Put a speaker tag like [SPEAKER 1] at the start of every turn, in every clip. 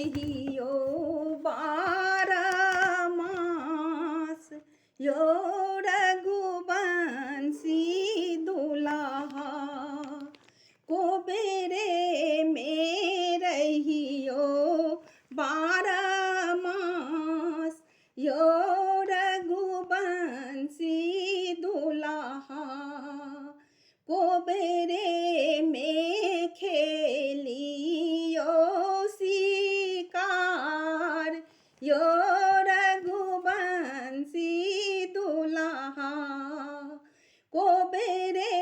[SPEAKER 1] रहियो 12 मास यो रघुवंशी दुल्हा को बेरे में रहियो 12 मास यो रघुवंशी दुल्हा को बेरे में खेलियो शिकार यो रघुवंशी दुल्हा को बेरे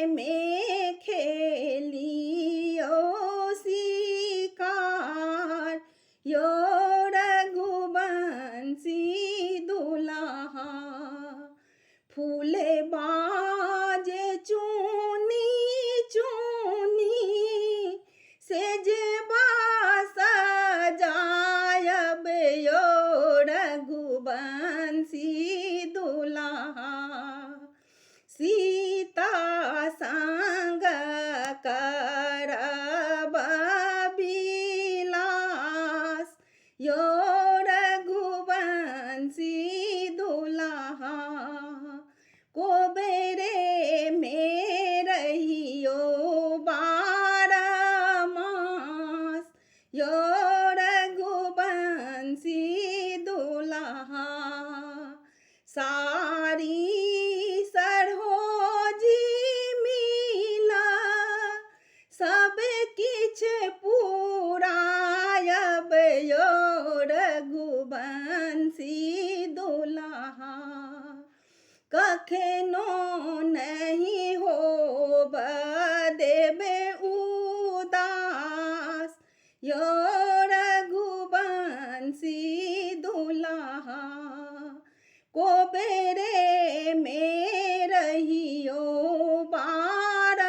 [SPEAKER 1] में खेलियो शिकार यो रघुवंशी दुल्हा फूले बाजे चूनी चूनी सेजबा सजायब यो रघुवंशी दुल्हा सीता संग करब बिलास यो रघुवंशी दुल्हा को बेरे में रहियो 12 मास यो रघुवंशी दुल्हा सारी सरहोजी मिला सब किछ पुरायब यो रघुवंशी दुल्हा कखनो नहीं होब देबे उदास यो रघुवंशी दुल्हा को बेरे में रहियो 12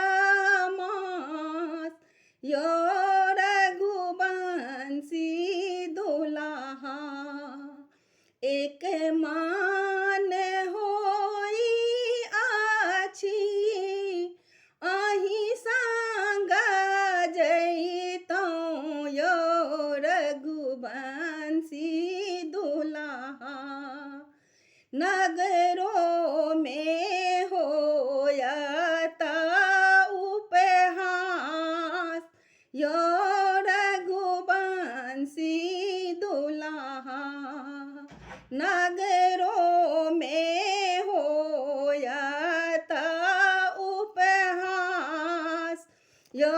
[SPEAKER 1] मास यो रघुवंशी दुल्हा एक मान होई आछि अहि संग जइतौं यो रघुवंशी दुल्हा नगरों में होयत उपहास यो रघुवंशी दुल्हा नगरों में होयत उपहास यो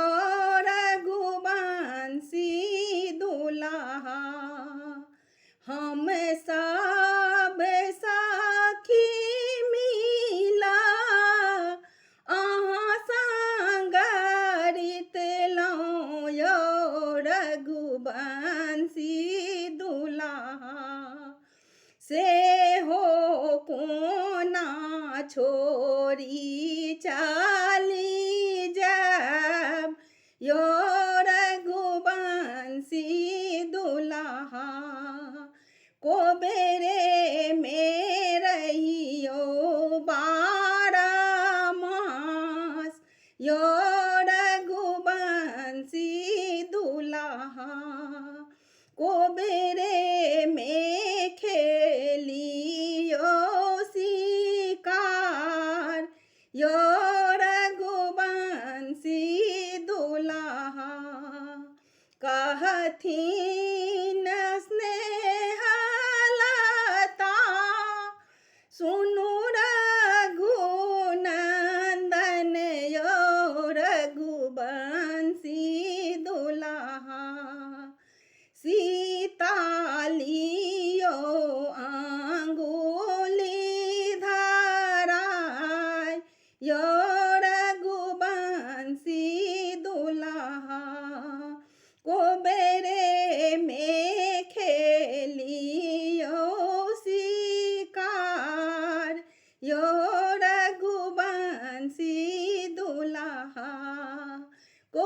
[SPEAKER 1] रघुवंशी दुल्हा हम सब साखी मिला अहाँ संग रितलौं यो रघुवंशी दुल्हा से हो कोना छोरी चाली जब यो रघुवंशी दुल्हा को बेरे में रहियो 12 मास यो रघुवंशी दुल्हा को बेरे में खेलियो शिकार यो रघुवंशी दुल्हा कहथिन स्नेहलता सुनु रघुनंदन यो रघुवंशी दुल्हा सीता लियो अंगुली धराय यो रघुवंशी दुल्हा को बेरे में खेलियो शिकार यो रघुवंशी दुल्हा को